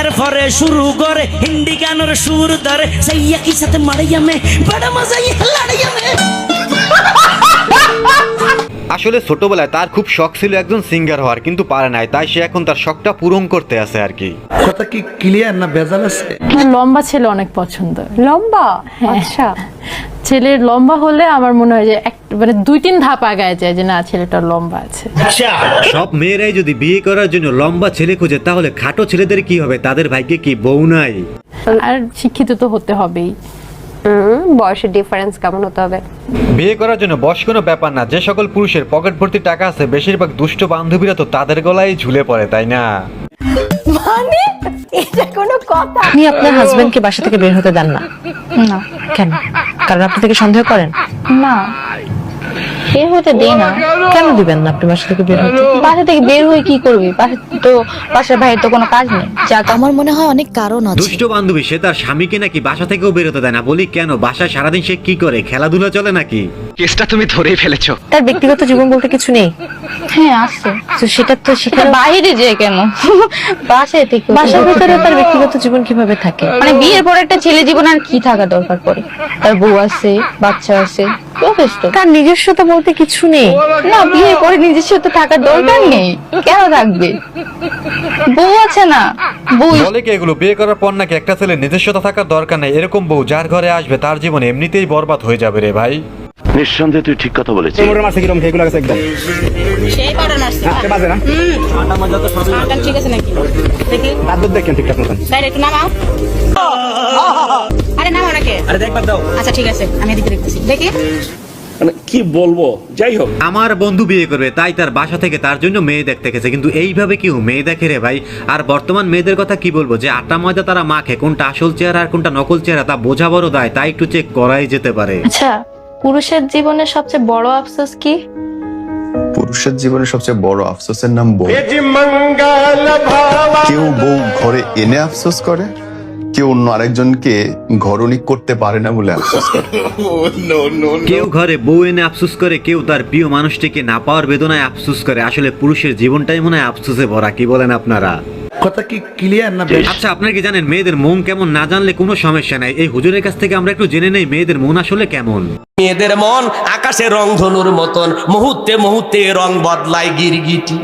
এরপরে শুরু করে হিন্দি গানের সুর ধরে সাইয়া কি সাথে মারিয়া মে বড় মজা লাড়িয়া মে। আসলে ছোটবেলায় তার খুব শখ ছিল একজন সিঙ্গার হওয়ার, কিন্তু পারে নাই, তাই সে এখন তার শখটা পূরণ করতে আছে আর কি। কথা কি ক্লিয়ার না ভেজাল আছে? আমার লম্বা ছেলে অনেক পছন্দ। লম্বা? হ্যাঁ। আচ্ছা, ছেলের লম্বা হলে আমার মনে হয় যে মানে 2-3 ধাপ আগায় যায় যে না ছেলেটা লম্বা আছে। সব মেয়েরাই যদি বিয়ে করার জন্য লম্বা ছেলে খুঁজে তাহলে খাটো ছেলেদের কি হবে? তাদের ভাগ্যে কি বউ নাই? আর শিক্ষিত তো হতে হবেই। বয়সের ডিফারেন্স কেমন হতে হবে? বিয়ে করার জন্য বয়স কোনো ব্যাপার না। যে সকল পুরুষের পকেট ভর্তি টাকা আছে বেশিরভাগ দুষ্ট বান্ধবীরা তো তাদের গলায় ঝুলে পড়ে, তাই না? মানে এটা কোনো কথা? আপনি আপনার হাজবেন্ডকে বাসা থেকে বের হতে দেন না? না। কেন? কারণ আপনি থেকে সন্দেহ করেন? না, বের হতে দে না। কেন দিবেন না আপনি বাসা থেকে বের হতে? বাসা থেকে বের হয়ে কি করবি? বাসার বাইরে তো কোনো কাজ নেই। যাক, আমার মনে হয় অনেক কারণ আছে। দুষ্ট বান্ধবী সে তার স্বামীকে নাকি বাসা থেকেও বেরোতে দেয় না। বলি কেন? বাসায় সারাদিন সে কি করে? খেলাধুলা চলে নাকি? কেসটা তুমি ধরেই ফেলেছো। তার ব্যক্তিগত জীবন বলতে কিছু নেই? হ্যাঁ আছে। তো সেটা তো সেখানে বাইরে যে কেন বাসায় থেকে বাসার ভিতরে তার ব্যক্তিগত জীবন কিভাবে থাকে? মানে বিয়ের পর একটা ছেলে জীবন আর কি থাকা দরকার পড়ে? তার বউ আছে, বাচ্চা আছে, যথেষ্ট। তার নিজস্বতা বলতে কিছু নেই? না, বিয়ের পরে নিজস্ব থাকার দরকার নেই। কেন থাকবে? বউ আছে না, বউ। বলে কি এগুলো? বিয়ে করার পর নাকি একটা ছেলে নিজস্বতা থাকার দরকার নেই। এরকম বউ যার ঘরে আসবে তার জীবন এমনিতেই বরবাদ হয়ে যাবে রে ভাই। নিঃসন্দেহে তুই ঠিক কথা বলেছিস। সেই পাউডার মারছে বাজে না আটা ঠিক আছে নাকি দেখি তাদের দেখেন ঠিকঠাক মতন। স্যার একটু নামাও। আরে নামাও নাকি? আরে দেখবার দাও। আচ্ছা ঠিক আছে, আমি এদিকে দেখতেছি। দেখি মানে কি বলবো, যাই হোক। আমার বন্ধু বিয়ে করবে তাই তার বাসা থেকে তার জন্য মেয়ে দেখতে গেছে, কিন্তু এইভাবে কেউ মেয়ে দেখে রে ভাই? আর বর্তমান মেয়েদের কথা কি বলবো, যে আটা ময়দা তারা মাখে, কোনটা আসল চেহারা আর কোনটা নকল চেহারা তা বোঝা বড় দায়, তাই একটু চেক করাই যেতে পারে। আচ্ছা, পুরুষের জীবনের সবচেয়ে বড় আফসোস কি? পুরুষের জীবনে সবচেয়ে বড় আফসোসের নাম বউ। কেউ বউ ঘরে এনে আফসোস করে, কেউ অন্য আরেকজনকে ঘরণী করতে পারে না বলে আফসোস করে। কেউ ঘরে বউ এনে আফসোস করে, কেউ তার প্রিয় মানুষটিকে না পাওয়ার বেদনায় আফসোস করে। আসলে পুরুষের জীবনটাই মনে হয় আফসোসে ভরা, কি বলেন আপনারা? কথা কি ক্লিয়ার না? আচ্ছা, আপনারা কি জানেন মেয়েদের মন কেমন? না জানলে কোনো সমস্যা নাই, এই হুজুরের কাছ থেকে আমরা একটু জেনে নেই মেয়েদের মন আসলে কেমন। মেয়েদের মন আকাশে রং ধনুর মতন, মুহূর্তে মুহূর্তে রং বদলায় গিরগিটি।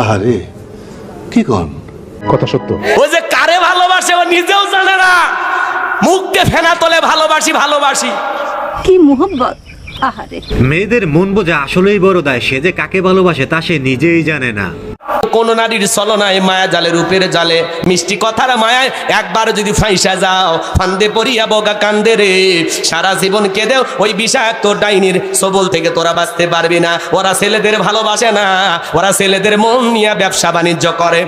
আহারে কি কন? কথা সত্য। ওই যে কারে ভালোবাসে ও নিজেও জানে না, মুখকে ফেনা তোলে ভালোবাসি ভালোবাসি। কি মোহব্বত! আহারে, মেয়েদের মন বোঝা আসলেই বড় দায়। সে যে কাকে ভালোবাসে তা সে নিজেই জানে না। কোন নারীর ছলনায় মায়া জালে রূপের জালে মিষ্টি কথার মায়ায় একবার যদি ফাইসা যাও, ফান্দে পড়িয়া বগা কান্দে রে, সারা জীবন কেঁদেও ওই বিষাক্ত ডাইনির সবল থেকে তোরা বাঁচতে পারবি না। ওরা ছেলেদের ভালোবাসে না, ওরা ছেলেদের মন নিয়ে ব্যবসা বাণিজ্য করে।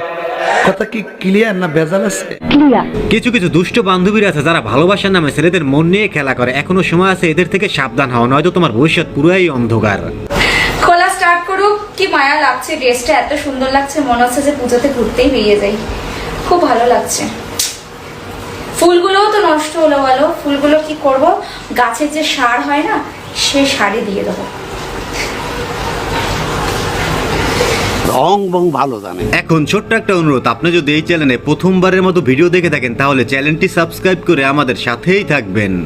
কথা কি ক্লিয়ার না ভেজাল আছে? কিছু কিছু দুষ্ট বান্ধবীরা আছে যারা ভালোবাসার নামে ছেলেদের মন নিয়ে খেলা করে। এখনো সময় আছে এদের থেকে সাবধান হও, নয়তো তোমার ভবিষ্যৎ পুরাই অন্ধকার। খোলা স্টার্ট করুক। কি মায়া লাগছে, ড্রেসটা এত সুন্দর লাগছে, মনে হচ্ছে যে পুজোতে ঘুরতেই বেরিয়ে যাই। খুব ভালো লাগছে। ফুলগুলোও তো নষ্ট হলো, বলো ফুলগুলো কি করব? গাছের যে সার হয় না, সেই সারই দিয়ে দেবো। রং বং ভালো জানে। এখন ছোট্ট একটা অনুরোধ, আপনি যদি এই চ্যানেলে প্রথমবারের মতো ভিডিও দেখে থাকেন তাহলে চ্যানেলটি সাবস্ক্রাইব করে আমাদের সাথেই থাকবেন।